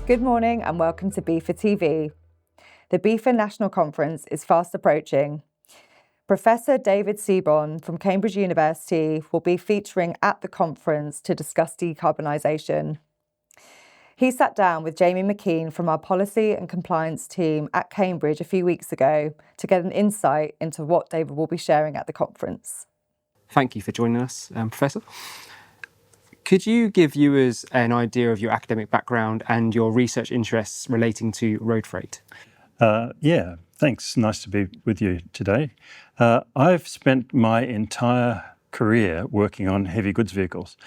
Good morning and welcome to BIFA TV. The BIFA National Conference is fast approaching. Professor David Cebon from Cambridge University will be featuring at the conference to discuss decarbonisation. He sat down with Jamie McKean from our policy and compliance team at Cambridge a few weeks ago to get an insight into what David will be sharing at the conference. Thank you for joining us, Professor. Could you give viewers an idea of your academic background and your research interests relating to road freight? Yeah, thanks. Nice to be with you today. I've spent my entire career working on heavy goods vehicles.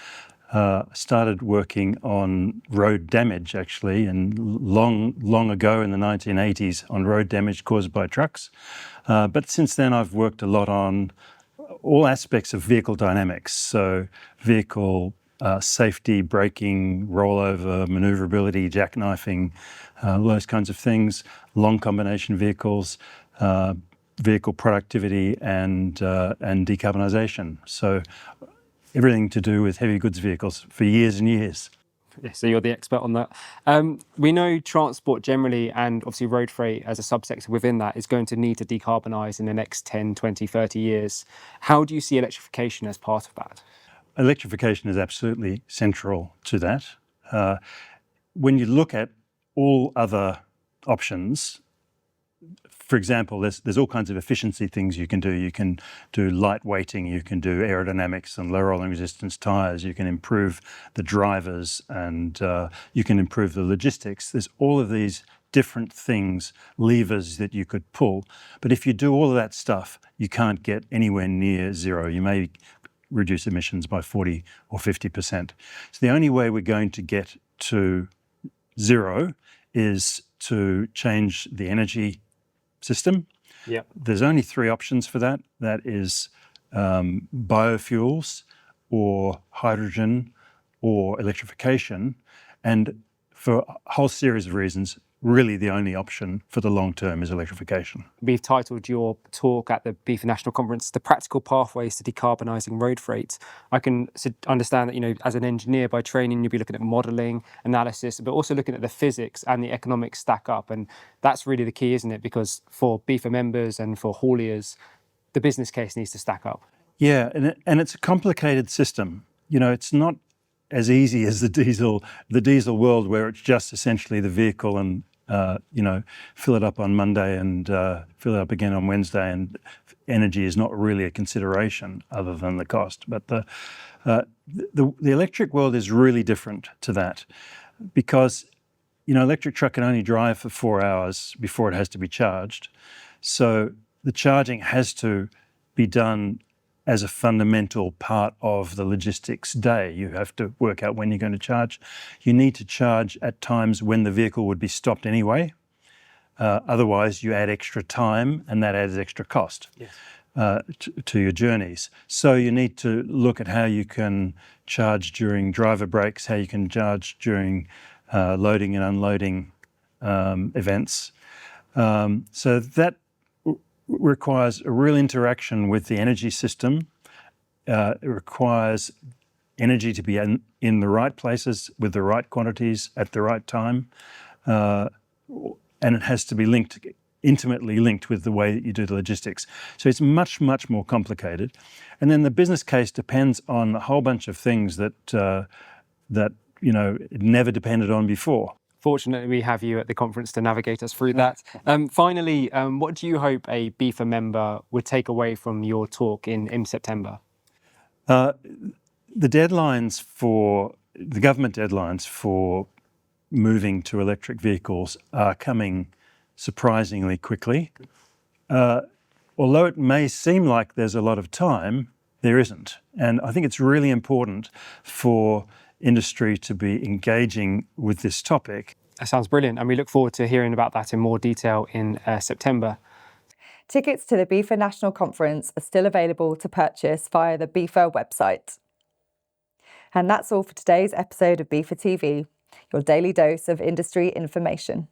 Started working on road damage, actually, and long ago in the 1980s on road damage caused by trucks. But since then, I've worked a lot on all aspects of vehicle dynamics, so vehicle safety, braking, rollover, maneuverability, jackknifing, those kinds of things, long combination vehicles, vehicle productivity and decarbonisation. So everything to do with heavy goods vehicles for years and years. Yeah, so you're the expert on that. We know transport generally and obviously road freight as a subsector within that is going to need to decarbonise in the next 10, 20, 30 years. How do you see electrification as part of that? Electrification is absolutely central to that. When you look at all other options, for example, there's all kinds of efficiency things you can do. You can do light weighting, you can do aerodynamics and low rolling resistance tyres, you can improve the drivers and you can improve the logistics. There's all of these different things, levers that you could pull. But if you do all of that stuff, you can't get anywhere near zero. You may reduce emissions by 40 or 50%. So the only way we're going to get to zero is to change the energy system. Yep. There's only three options for that. That is biofuels or hydrogen or electrification. And for a whole series of reasons, really the only option for the long term is electrification. We've titled your talk at the BIFA National Conference, The Practical Pathways to Decarbonising Road Freight. I can understand that, as an engineer by training, you'll be looking at modelling, analysis, but also looking at the physics and the economics stack up. And that's really the key, isn't it? Because for BIFA members and for hauliers, the business case needs to stack up. Yeah, and it's a complicated system. It's not as easy as the diesel world where it's just essentially the vehicle and fill it up on Monday and fill it up again on Wednesday, and energy is not really a consideration other than the cost. But the electric world is really different to that because, electric truck can only drive for 4 hours before it has to be charged. So the charging has to be done as a fundamental part of the logistics day. You have to work out when you're going to charge. You need to charge at times when the vehicle would be stopped anyway. Otherwise, you add extra time and that adds extra cost. Yes. To your journeys. So you need to look at how you can charge during driver breaks, how you can charge during loading and unloading events. So that requires a real interaction with the energy system. It requires energy to be in the right places with the right quantities at the right time. And it has to be intimately linked with the way that you do the logistics. So it's much, much more complicated. And then the business case depends on a whole bunch of things that it never depended on before. Fortunately, we have you at the conference to navigate us through that. Finally, what do you hope a BIFA member would take away from your talk in September? The government deadlines for moving to electric vehicles are coming surprisingly quickly. Although it may seem like there's a lot of time, there isn't. And I think it's really important for industry to be engaging with this topic. That sounds brilliant, and we look forward to hearing about that in more detail in September. Tickets to the BIFA National Conference are still available to purchase via the BIFA website. And that's all for today's episode of BIFA TV, your daily dose of industry information.